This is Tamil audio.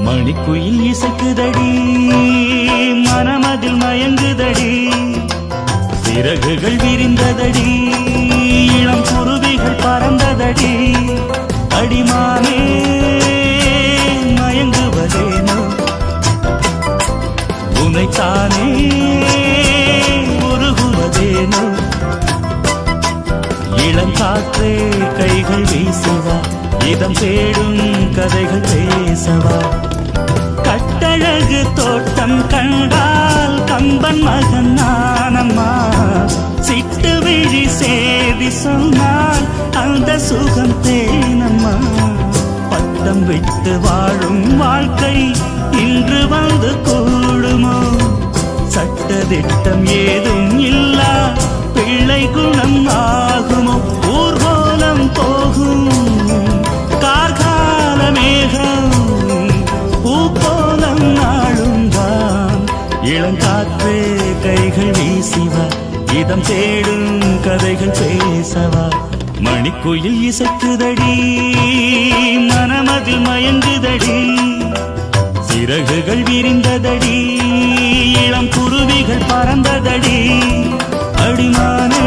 மணிக்குயில் இசைக்குதடி மனமதில் மயங்குதடி சிறகுகள் விரிந்ததடி இளம் குருவிகள் பறந்ததடி அடிமானே மயங்குவதேனோ உனைத்தானே உருகுவதேனோ இளங்காற்றே கைகள் வீசுவா இதம் தேடும் கதைகள் பேசவா கட்டழகு தோட்டம் கண்டால் கம்பன் மகன் நானம்மா சிட்டு விழி சேதி சொன்னால் அந்த சுகம் தேனம்மா பட்டம் விட்டு வாழும் வாழ்க்கை இன்று வந்து கூடுமோ சட்டதிட்டம் ஏதும் இல்லா பிள்ளை குணம் ஆகுமோ ஊர்கோலம் போகும் கார்கால மேகம் பூக்கோலம் நாளுந்தான் இளங்காற்றே கைகள் வீசிவா இதம் தேடும் கதைகள் பேசவா மணிக்குயில் இசைக்குதடி மனமதில் மயங்குதடி சிறகுகள் விரிந்ததடி இளம் குருவிகள் பறந்ததடி அடிமானே